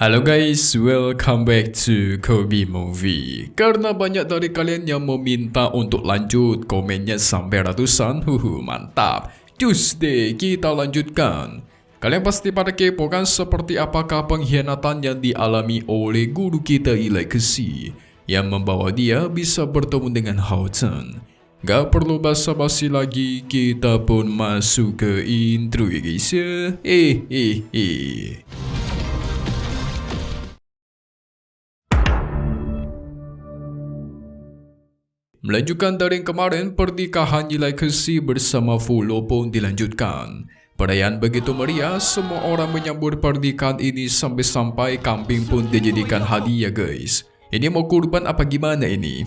Halo guys, welcome back to Kobe Movie. Karena banyak dari kalian yang meminta untuk lanjut, komennya sampai ratusan, mantap. Tuesday kita lanjutkan. Kalian pasti pada kepo kan seperti apakah pengkhianatan yang dialami oleh guru kita Legacy yang membawa dia bisa bertemu dengan Houghton. Gak perlu basa-basi lagi, kita pun masuk ke intro ya guys ya. Melanjutkan dari yang kemarin, pernikahan Legacy bersama Fulo pun dilanjutkan. Perayaan begitu meriah, semua orang menyambut pernikahan ini sampai-sampai kambing pun dijadikan hadiah guys. Ini mau kurban apa gimana ini?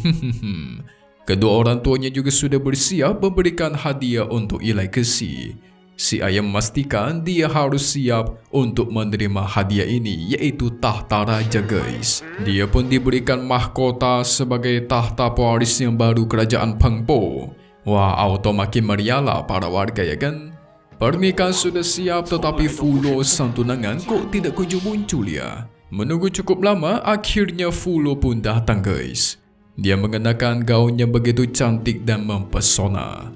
Kedua orang tuanya juga sudah bersiap memberikan hadiah untuk Legacy. Si ayah memastikan dia harus siap untuk menerima hadiah ini, yaitu tahta raja guys. Dia pun diberikan mahkota sebagai tahta pewaris yang baru kerajaan Pengpo. Wah, auto makin meriah lah para warga ya kan. Pernikahan sudah siap tetapi Fulo sang tunangan kok tidak kunjung muncul ya. Menunggu cukup lama, akhirnya Fulo pun datang guys. Dia mengenakan gaun yang begitu cantik dan mempesona.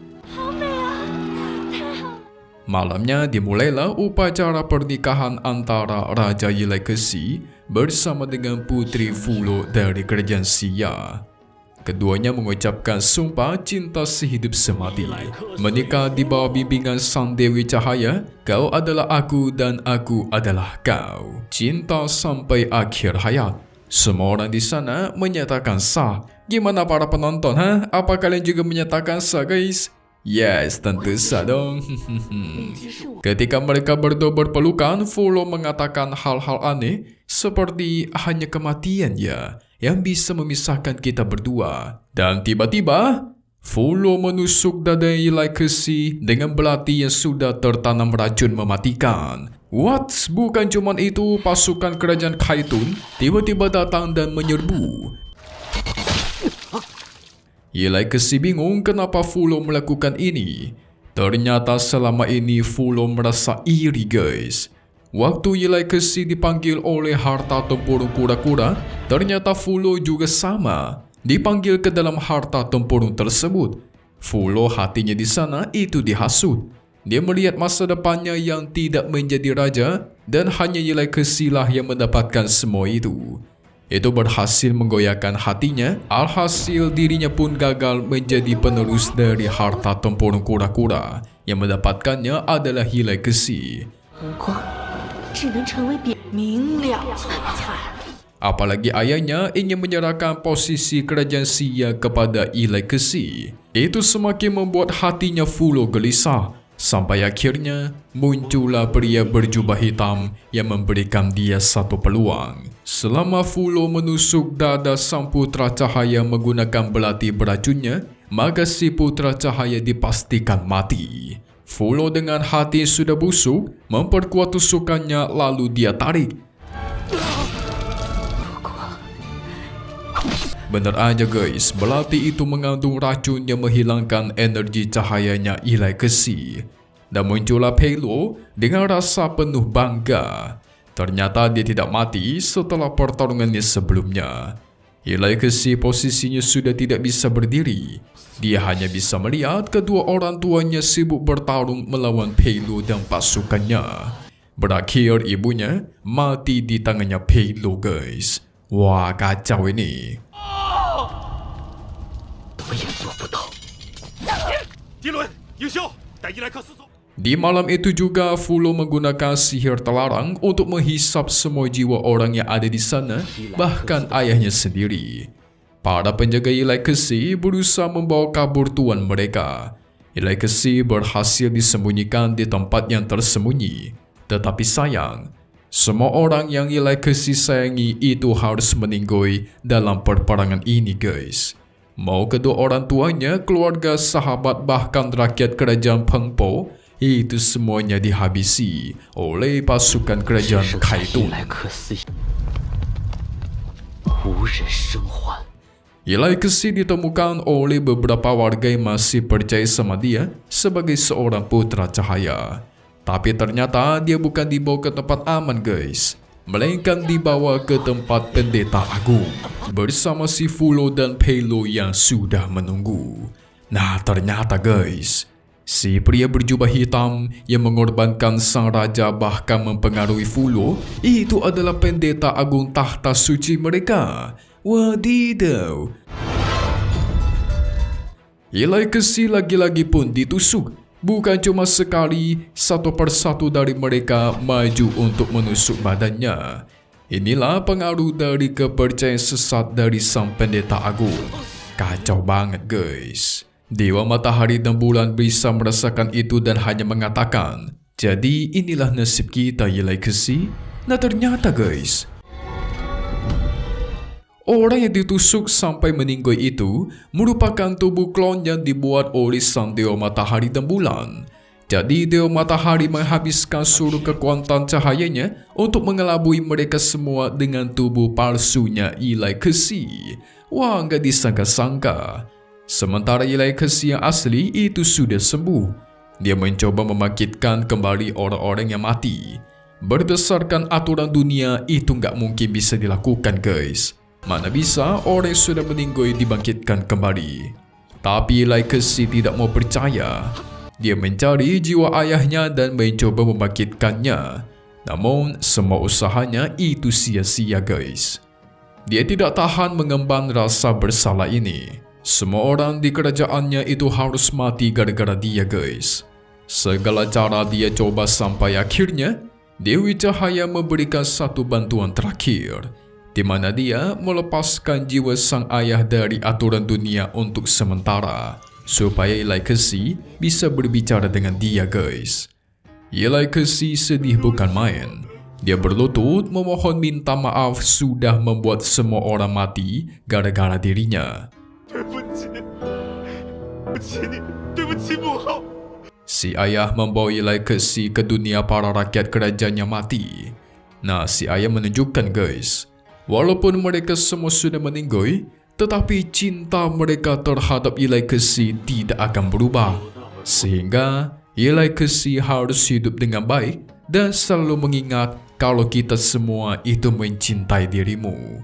Malamnya dimulailah upacara pernikahan antara Raja Legacy bersama dengan Putri Fulo dari Kerajaan Xia. Keduanya mengucapkan sumpah cinta sehidup semati. Menikah di bawah bimbingan Sang Dewi Cahaya, kau adalah aku dan aku adalah kau. Cinta sampai akhir hayat. Semua orang di sana menyatakan sah. Gimana para penonton, ha? Apa kalian juga menyatakan sah guys? Yes, tentu sah dong. Ketika mereka berdua berpelukan, Fulo mengatakan hal-hal aneh seperti hanya kematian ya yang bisa memisahkan kita berdua. Dan tiba-tiba Fulo menusuk dada Legacy dengan belati yang sudah tertanam racun mematikan. What? Bukan cuman itu, pasukan kerajaan Khaitun tiba-tiba datang dan menyerbu. Legacy bingung kenapa Fulo melakukan ini. Ternyata selama ini Fulo merasa iri guys. Waktu Legacy dipanggil oleh harta tempurung kura-kura, ternyata Fulo juga sama, dipanggil ke dalam harta tempurung tersebut. Fulo hatinya di sana itu dihasut. Dia melihat masa depannya yang tidak menjadi raja dan hanya Legacy lah yang mendapatkan semua itu. Itu berhasil menggoyahkan hatinya, alhasil dirinya pun gagal menjadi penerus dari harta tempurung kura-kura. Yang mendapatkannya adalah Legacy. Apalagi ayahnya ingin menyerahkan posisi kerajaan Xia kepada Legacy. Itu semakin membuat hatinya Fulo gelisah. Sampai akhirnya muncullah pria berjubah hitam yang memberikan dia satu peluang. Selama Fulo menusuk dada sang putra cahaya menggunakan belati beracunnya, maka si putra cahaya dipastikan mati. Fulo dengan hati sudah busuk memperkuat tusukannya lalu dia tarik. Benar aja guys, belati itu mengandung racun yang menghilangkan energi cahayanya Legacy. Dan muncullah Pelo dengan rasa penuh bangga. Ternyata dia tidak mati setelah pertarungannya sebelumnya. Legacy posisinya sudah tidak bisa berdiri. Dia hanya bisa melihat kedua orang tuanya sibuk bertarung melawan Pelo dan pasukannya. Berakhir ibunya mati di tangannya Pelo guys. Wah, kacau ini. Di malam itu juga Fulo menggunakan sihir terlarang untuk menghisap semua jiwa orang yang ada di sana, bahkan ayahnya sendiri. Para penjaga Legacy berusaha membawa kabur tuan mereka. Legacy berhasil disembunyikan di tempat yang tersembunyi. Tetapi sayang, semua orang yang Legacy sayangi itu harus meninggoy dalam perperangan ini guys. Mau kedua orang tuanya, keluarga, sahabat, bahkan rakyat kerajaan Peng Po, itu semuanya dihabisi oleh pasukan kerajaan Kaitun. Ilai Kesi ditemukan oleh beberapa warga yang masih percaya sama dia sebagai seorang putra cahaya. Tapi ternyata dia bukan dibawa ke tempat aman guys, melainkan dibawa ke tempat pendeta agung bersama si Fulo dan Pelo yang sudah menunggu. Nah ternyata guys, si pria berjubah hitam yang mengorbankan sang raja bahkan mempengaruhi Fulo itu adalah pendeta agung tahta suci mereka. Wadidaw. Ilai Kesi lagi-lagi pun ditusuk. Bukan cuma sekali, satu persatu dari mereka maju untuk menusuk badannya. Inilah pengaruh dari kepercayaan sesat dari sang pendeta agung. Kacau banget guys. Dewa matahari dan bulan bisa merasakan itu dan hanya mengatakan, jadi inilah nasib kita Ilai Kesi. Nah ternyata guys, orang yang ditusuk sampai meninggal itu merupakan tubuh klon yang dibuat oleh sang Dewa Matahari dan Bulan. Jadi Dewa Matahari menghabiskan seluruh kekuatan cahayanya untuk mengelabui mereka semua dengan tubuh palsunya Ilai Kesi. Wah, nggak disangka-sangka. Sementara Ilai Kesi yang asli itu sudah sembuh. Dia mencoba membangkitkan kembali orang-orang yang mati. Berdasarkan aturan dunia itu nggak mungkin bisa dilakukan guys. Mana bisa orang yang sudah meninggal dibangkitkan kembali. Tapi Ilai Kesi tidak mau percaya. Dia mencari jiwa ayahnya dan mencoba membangkitkannya. Namun semua usahanya itu sia-sia guys. Dia tidak tahan mengemban rasa bersalah ini. Semua orang di kerajaannya itu harus mati gara-gara dia guys. Segala cara dia coba sampai akhirnya Dewi Cahaya memberikan satu bantuan terakhir, di mana dia melepaskan jiwa sang ayah dari aturan dunia untuk sementara, supaya Ilai Kesi bisa berbicara dengan dia guys. Ilai Kesi sedih bukan main. Dia berlutut memohon minta maaf sudah membuat semua orang mati gara-gara dirinya. Si ayah membawa Ilai Kesi ke dunia para rakyat kerajaannya mati. Nah si ayah menunjukkan guys, walaupun mereka semua sudah meninggal, tetapi cinta mereka terhadap Ilai Kesi tidak akan berubah. Sehingga Ilai Kesi harus hidup dengan baik dan selalu mengingat kalau kita semua itu mencintai dirimu.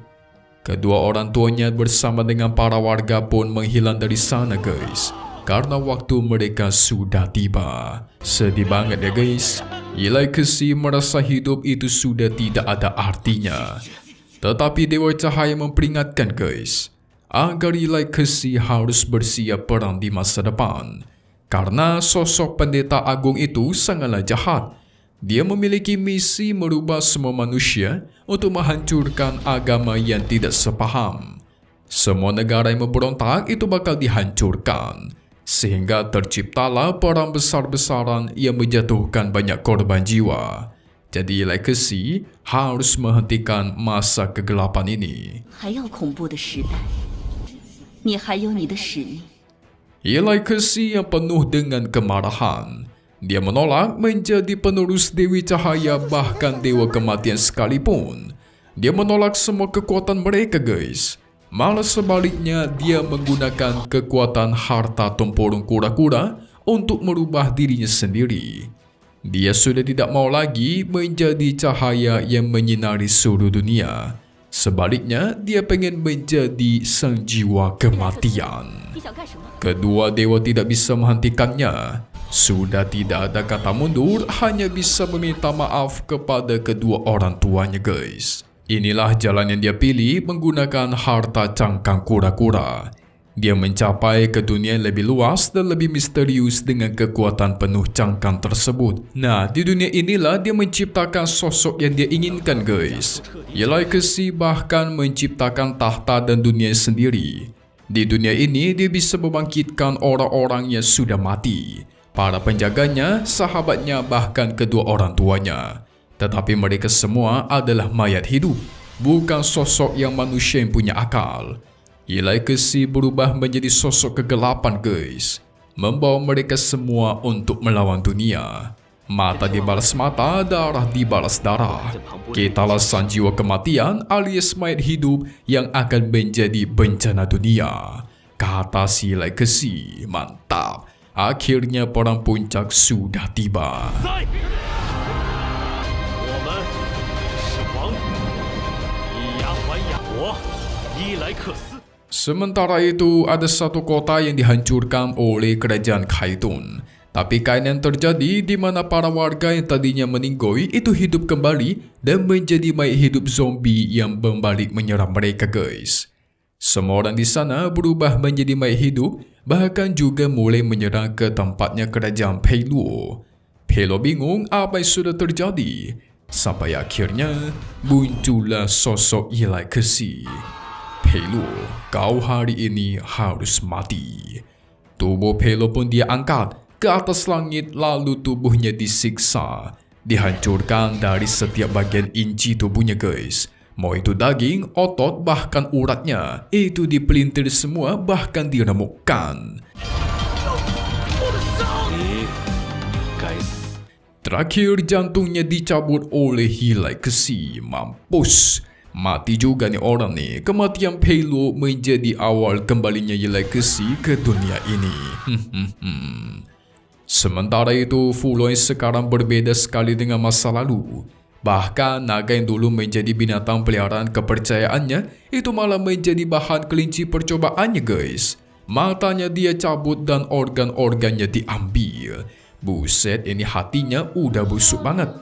Kedua orang tuanya bersama dengan para warga pun menghilang dari sana guys, karena waktu mereka sudah tiba. Sedih banget ya guys. Ilai Kesi merasa hidup itu sudah tidak ada artinya. Tetapi Dewa Cahaya memperingatkan guys, agar Ilai Kesi harus bersiap perang di masa depan. Karena sosok pendeta agung itu sangatlah jahat. Dia memiliki misi merubah semua manusia untuk menghancurkan agama yang tidak sepaham. Semua negara yang memberontak itu bakal dihancurkan. Sehingga terciptalah perang besar-besaran yang menjatuhkan banyak korban jiwa. Jadi Ilai Kesi harus menghentikan masa kegelapan ini. Ilai Kesi yang penuh dengan kemarahan. Dia menolak menjadi penerus Dewi Cahaya bahkan Dewa Kematian sekalipun. Dia menolak semua kekuatan mereka guys. Malah sebaliknya dia menggunakan kekuatan harta tempurung kura-kura untuk merubah dirinya sendiri. Dia sudah tidak mau lagi menjadi cahaya yang menyinari seluruh dunia. Sebaliknya dia pengen menjadi sang jiwa kematian. Kedua dewa tidak bisa menghentikannya. Sudah tidak ada kata mundur, hanya bisa meminta maaf kepada kedua orang tuanya guys. Inilah jalan yang dia pilih menggunakan harta cangkang kura-kura. Dia mencapai ke dunia yang lebih luas dan lebih misterius dengan kekuatan penuh cangkang tersebut. Nah, di dunia inilah dia menciptakan sosok yang dia inginkan guys. Ilai Kesi bahkan menciptakan tahta dan dunia sendiri. Di dunia ini dia bisa membangkitkan orang-orang yang sudah mati, para penjaganya, sahabatnya, bahkan kedua orang tuanya. Tetapi mereka semua adalah mayat hidup, bukan sosok yang manusia yang punya akal. Legacy berubah menjadi sosok kegelapan guys, membawa mereka semua untuk melawan dunia. Mata dibalas mata, darah dibalas darah. Ketalasan jiwa kematian alias mayat hidup yang akan menjadi bencana dunia, kata si Legacy. Mantap, akhirnya perang puncak sudah tiba. Sementara itu, ada satu kota yang dihancurkan oleh kerajaan Kaitun. Tapi keadaan terjadi di mana para warga yang tadinya meninggoy itu hidup kembali dan menjadi mayat hidup zombie yang membalik menyerang mereka guys. Semua orang di sana berubah menjadi mayat hidup, bahkan juga mulai menyerang ke tempatnya kerajaan Peiluo. Peiluo bingung apa yang sudah terjadi, sampai akhirnya muncullah sosok Legacy. Peiluo, kau hari ini harus mati. Tubuh Peiluo pun dia angkat ke atas langit, lalu tubuhnya disiksa, dihancurkan dari setiap bagian inci tubuhnya guys. Mau itu daging, otot, bahkan uratnya, itu dipelintir semua, bahkan diremukkan. Terakhir jantungnya dicabut oleh Legacy. Mampus, mati juga nih orang nih. Kematian Peiluo menjadi awal kembalinya Legacy ke dunia ini. Sementara itu, Fu Lou sekarang berbeda sekali dengan masa lalu. Bahkan naga yang dulu menjadi binatang peliharaan kepercayaannya itu malah menjadi bahan kelinci percobaannya guys. Matanya dia cabut dan organ-organnya diambil. Buset, ini hatinya udah busuk banget.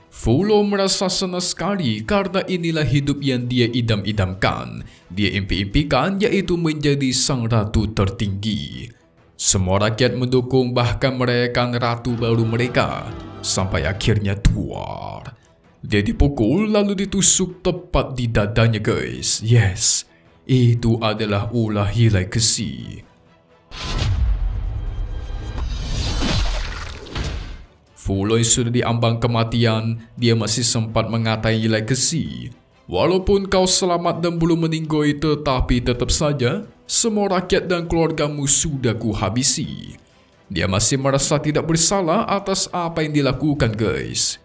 Fu Lou merasa senang sekali karena inilah hidup yang dia idam-idamkan. Dia impi-impikan, yaitu menjadi sang ratu tertinggi. Semua rakyat mendukung, bahkan merayakan ratu baru mereka, sampai akhirnya tuar. Dia dipukul lalu ditusuk tepat di dadanya guys. Yes, itu adalah ulah Legacy. Fu Lou sudah diambang kematian, dia masih sempat mengatai Legacy. Walaupun kau selamat dan belum meninggoy, tetapi tetap saja semua rakyat dan keluargamu sudah kuhabisi. Dia masih merasa tidak bersalah atas apa yang dilakukan guys.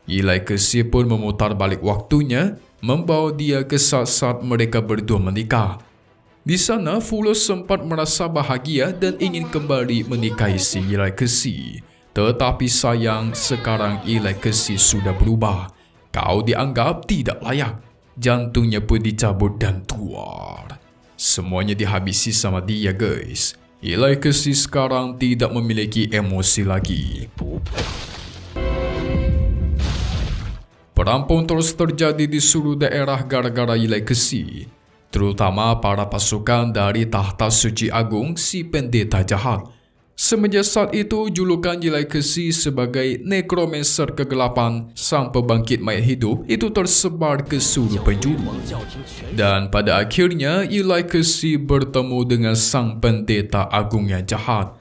Legacy pun memutar balik waktunya, membawa dia ke saat-saat mereka berdua menikah. Di sana Fu Lou sempat merasa bahagia dan ingin kembali menikahi si Legacy. Tetapi sayang, sekarang Legacy sudah berubah. Kau dianggap tidak layak. Jantungnya pun dicabut dan tuar. Semuanya dihabisi sama dia guys. Legacy sekarang tidak memiliki emosi lagi. Perang pun terus terjadi di seluruh daerah gara-gara Legacy, terutama para pasukan dari tahta suci agung si pendeta jahat. Semenjak saat itu, julukan Legacy sebagai nekromancer kegelapan, sang pembangkit mayat hidup, itu tersebar ke seluruh penjuru. Dan pada akhirnya, Legacy bertemu dengan sang pendeta agung yang jahat.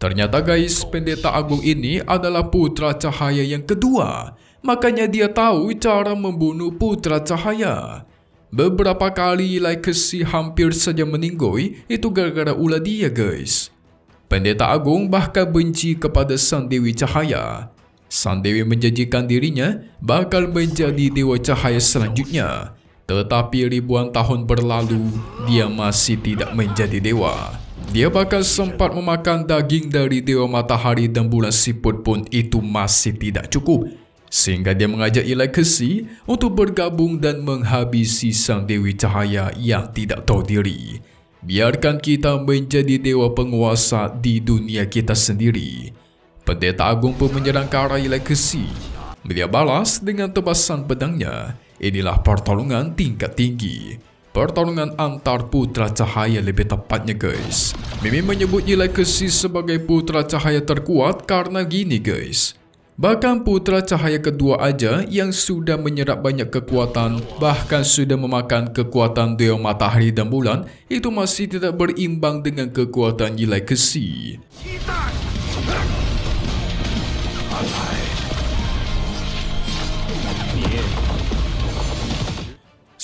Ternyata guys, pendeta agung ini adalah putra cahaya yang kedua. Makanya dia tahu cara membunuh putra cahaya. Beberapa kali Legacy hampir saja meninggoy, itu gara-gara ulah dia guys. Pendeta agung bahkan benci kepada sang Dewi Cahaya. Sang Dewi menjanjikan dirinya bakal menjadi dewa cahaya selanjutnya. Tetapi ribuan tahun berlalu, dia masih tidak menjadi dewa. Dia bahkan sempat memakan daging dari dewa matahari dan bulan siput pun itu masih tidak cukup. Sehingga dia mengajak Legacy untuk bergabung dan menghabisi sang Dewi Cahaya yang tidak tahu diri. Biarkan kita menjadi dewa penguasa di dunia kita sendiri. Pendeta agung pun menyerang ke arah Legacy. Dia balas dengan tebasan pedangnya. Inilah pertarungan tingkat tinggi. Pertarungan antar putra cahaya lebih tepatnya guys. Mimi menyebut Legacy sebagai putra cahaya terkuat karena gini guys. Bahkan putra cahaya kedua aja yang sudah menyerap banyak kekuatan, bahkan sudah memakan kekuatan dewa matahari dan bulan, itu masih tidak berimbang dengan kekuatan Legacy.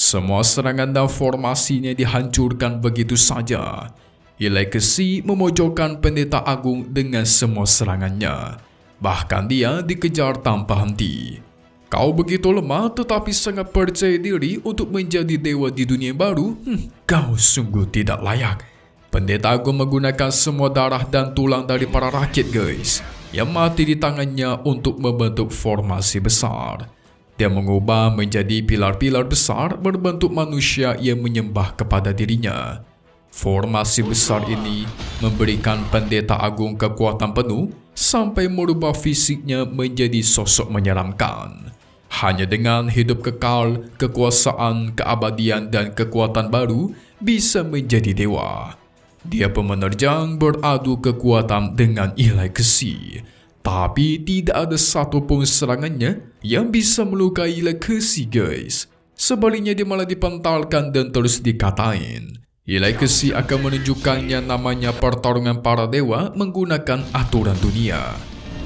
Semua serangan dan formasinya dihancurkan begitu saja. Legacy memojokkan Pendeta Agung dengan semua serangannya. Bahkan dia dikejar tanpa henti. Kau begitu lemah tetapi sangat percaya diri untuk menjadi dewa di dunia baru? Kau sungguh tidak layak. Pendeta Agung menggunakan semua darah dan tulang dari para rakyat guys yang mati di tangannya untuk membentuk formasi besar. Dia mengubah menjadi pilar-pilar besar berbentuk manusia yang menyembah kepada dirinya. Formasi besar ini memberikan Pendeta Agung kekuatan penuh sampai merubah fisiknya menjadi sosok menyeramkan. Hanya dengan hidup kekal, kekuasaan, keabadian dan kekuatan baru bisa menjadi dewa. Dia pun menerjang beradu kekuatan dengan Legacy. Tapi tidak ada satupun serangannya yang bisa melukai Legacy guys. Sebaliknya dia malah dipentalkan dan terus dikatain. Legacy akan menunjukkannya namanya pertarungan para dewa menggunakan aturan dunia.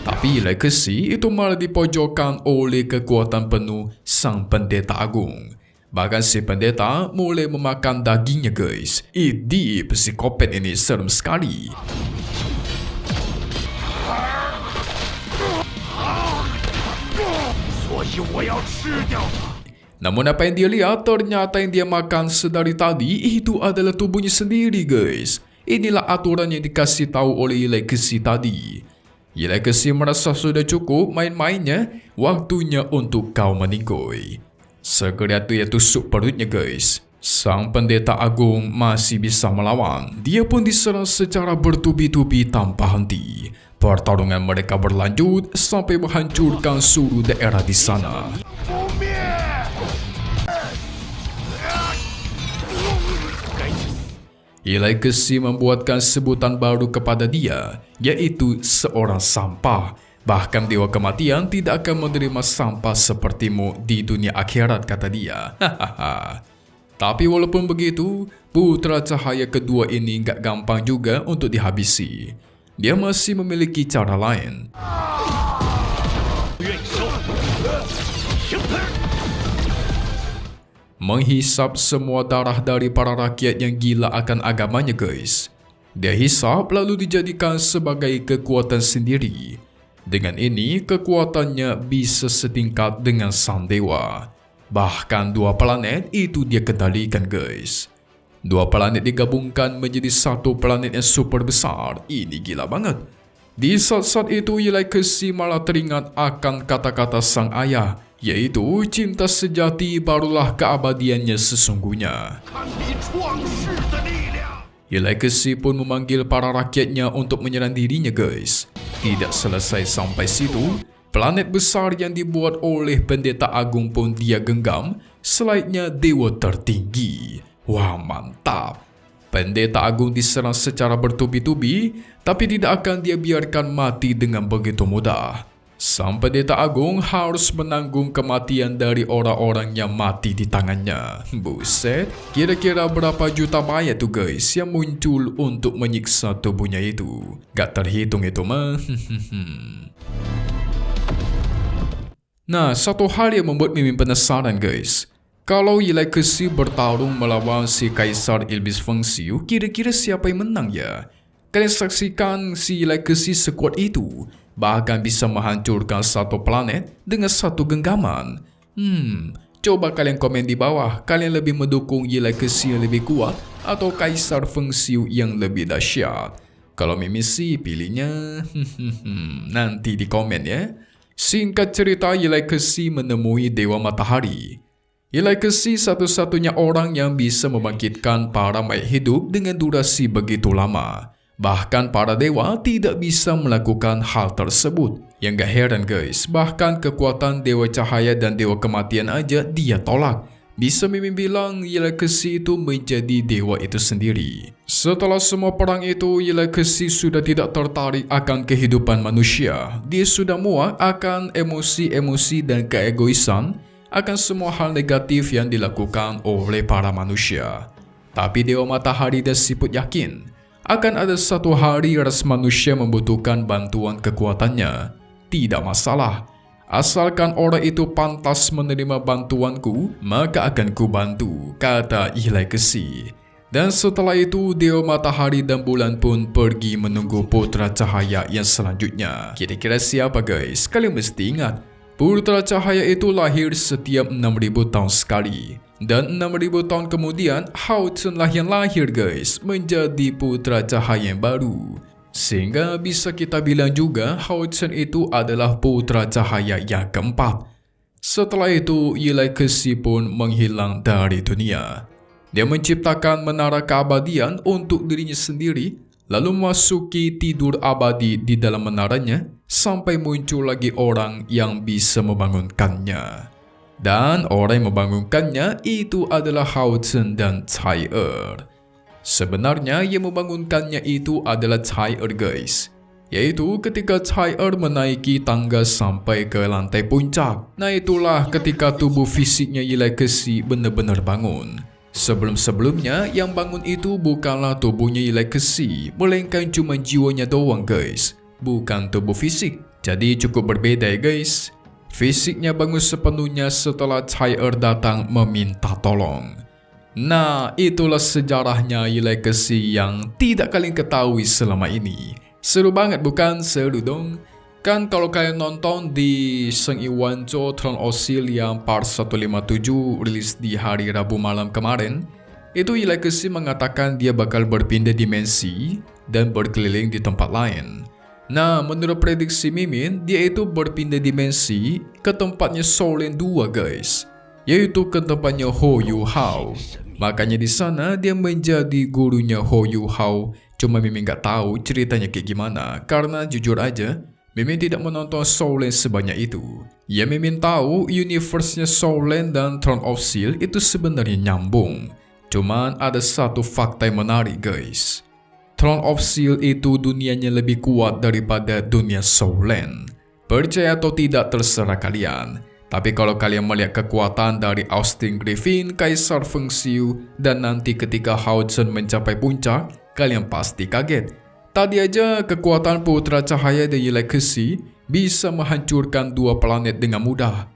Tapi Legacy itu malah dipojokkan oleh kekuatan penuh sang Pendeta Agung. Bahkan si pendeta mulai memakan dagingnya guys. Idi psikopat ini serem sekali. Namun apa yang dia lihat, ternyata yang dia makan sedari tadi itu adalah tubuhnya sendiri guys. Inilah aturan yang dikasih tahu oleh Legacy tadi. Legacy merasa sudah cukup main-mainnya, waktunya untuk kau meninggoy. Segera dia tusuk perutnya guys. Sang Pendeta Agung masih bisa melawan. Dia pun diserang secara bertubi-tubi tanpa henti. Pertarungan mereka berlanjut sampai menghancurkan seluruh daerah di sana. Legacy membuatkan sebutan baru kepada dia, yaitu seorang sampah. Bahkan Dewa Kematian tidak akan menerima sampah sepertimu di dunia akhirat, kata dia. Tapi walaupun begitu, putra cahaya kedua ini gak gampang juga untuk dihabisi. Dia masih memiliki cara lain. Menghisap semua darah dari para rakyat yang gila akan agamanya guys. Dia hisap lalu dijadikan sebagai kekuatan sendiri. Dengan ini kekuatannya bisa setingkat dengan sang dewa. Bahkan 2 planet itu dia kendalikan guys. 2 planet digabungkan menjadi satu planet yang super besar. Ini gila banget. Di saat-saat itu Legacy malah teringat akan kata-kata sang ayah, yaitu cinta sejati barulah keabadiannya sesungguhnya. Legacy pun memanggil para rakyatnya untuk menyerang dirinya guys. Tidak selesai sampai situ, planet besar yang dibuat oleh Pendeta Agung pun dia genggam, selainnya dewa tertinggi. Wah mantap. Pendeta Agung diserang secara bertubi-tubi, tapi tidak akan dia biarkan mati dengan begitu mudah. Sang Pendeta Agung harus menanggung kematian dari orang-orang yang mati di tangannya. Buset, kira-kira berapa juta mayat tuh guys yang muncul untuk menyiksa tubuhnya itu. Gak terhitung itu mah. Nah, satu hal yang membuat Mimin penasaran guys. Kalau Legacy bertarung melawan si Kaisar Iblis Feng Xiu, kira-kira siapa yang menang ya? Kalian saksikan si Legacy sekuat itu, bahkan bisa menghancurkan satu planet dengan satu genggaman. Coba kalian komen di bawah, kalian lebih mendukung Legacy yang lebih kuat atau Kaisar Feng Xiu yang lebih dahsyat? Kalau Mimin sih pilihnya nanti di komen ya. Singkat cerita, Legacy menemui Dewa Matahari. Legacy satu-satunya orang yang bisa membangkitkan para mayat hidup dengan durasi begitu lama. Bahkan para dewa tidak bisa melakukan hal tersebut. Yang gak heran guys, bahkan kekuatan Dewa Cahaya dan Dewa Kematian aja dia tolak. Bisa Mimin bilang Legacy itu menjadi dewa itu sendiri. Setelah semua perang itu, Legacy sudah tidak tertarik akan kehidupan manusia. Dia sudah muak akan emosi-emosi dan keegoisan, akan semua hal negatif yang dilakukan oleh para manusia. Tapi Dewa Matahari dan Siput yakin akan ada satu hari ras manusia membutuhkan bantuan kekuatannya. Tidak masalah, Asalkan orang itu pantas menerima bantuanku, maka akan ku bantu, kata Ilai Kesi. Dan setelah itu, Dewa Matahari dan Bulan pun pergi menunggu putra cahaya yang selanjutnya. Kira-kira siapa guys? Kalian mesti ingat, putra cahaya itu lahir setiap 6.000 tahun sekali. Dan 6.000 tahun kemudian, Hao Chun lah yang lahir guys, menjadi putra cahaya yang baru. Sehingga bisa kita bilang juga Hao Chun itu adalah putra cahaya yang keempat. Setelah itu, Ilai Kesi pun menghilang dari dunia. Dia menciptakan menara keabadian untuk dirinya sendiri, lalu masuki tidur abadi di dalam menaranya, sampai muncul lagi orang yang bisa membangunkannya. Dan orang yang membangunkannya itu adalah Hao Chun dan Cai Er. Sebenarnya yang membangunkannya itu adalah Cai Er guys. Yaitu ketika Cai Er menaiki tangga sampai ke lantai puncak. Nah itulah ketika tubuh fisiknya Ilai Kesi benar-benar bangun. Sebelum-sebelumnya yang bangun itu bukanlah tubuhnya Ilai Kesi, melainkan cuma jiwanya doang guys, bukan tubuh fisik. Jadi cukup berbeda ya guys. Fisiknya bangun sepenuhnya setelah Cai Er datang meminta tolong. Nah, itulah sejarahnya Ilai Kesi yang tidak kalian ketahui selama ini. Seru banget bukan? Seru dong. Kan kalau kalian nonton di Sheng Yi Wanzhou Throne of Steel yang part 157 rilis di hari Rabu malam kemarin, itu Ilai Kesi mengatakan dia bakal berpindah dimensi dan berkeliling di tempat lain. Nah, menurut prediksi Mimin, dia itu berpindah dimensi ke tempatnya Shaolin 2 guys, yaitu ke tempatnya Hou Yu Hao. Makanya di sana dia menjadi gurunya Hou Yu Hao. Cuma Mimin gak tahu ceritanya kayak gimana, karena jujur aja Mimin tidak menonton Shaolin sebanyak itu. Ya Mimin tahu universe-nya Shaolin dan Throne of Steel itu sebenarnya nyambung. Cuman ada satu fakta yang menarik guys. Throne of Steel itu dunianya lebih kuat daripada dunia Shaolin. Percaya atau tidak terserah kalian. Tapi kalau kalian melihat kekuatan dari Austin Griffin, Kaisar Feng Xiu, dan nanti ketika Hao Chun mencapai puncak, kalian pasti kaget. Tadi aja kekuatan putra cahaya dari Ilai Kesi bisa menghancurkan 2 planet dengan mudah.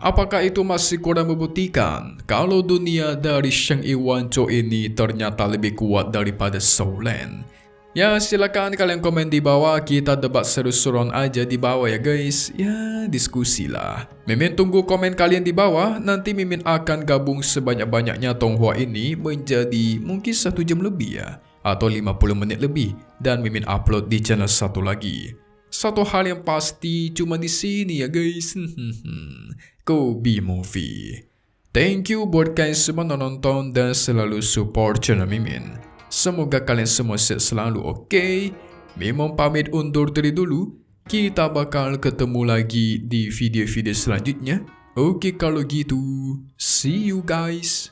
Apakah itu masih kurang membuktikan kalau dunia dari Sheng Yi Wanzhou ini ternyata lebih kuat daripada Shaolin? Ya silakan kalian komen di bawah, kita debat seru-seruan aja di bawah ya guys. Ya diskusi lah. Mimin tunggu komen kalian di bawah, nanti Mimin akan gabung sebanyak-banyaknya Tonghua ini menjadi mungkin 1 jam lebih ya, atau 50 menit lebih, dan Mimin upload di channel satu lagi. Satu hal yang pasti cuma di sini ya guys. Kobe Movie. Thank you buat kalian semua nonton dan selalu support channel Mimin. Semoga kalian semua sehat selalu, oke? Mimin pamit undur diri dulu. Kita bakal ketemu lagi di video-video selanjutnya. Oke kalau gitu, see you guys.